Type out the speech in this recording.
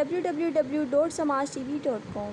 www.samajtv.com۔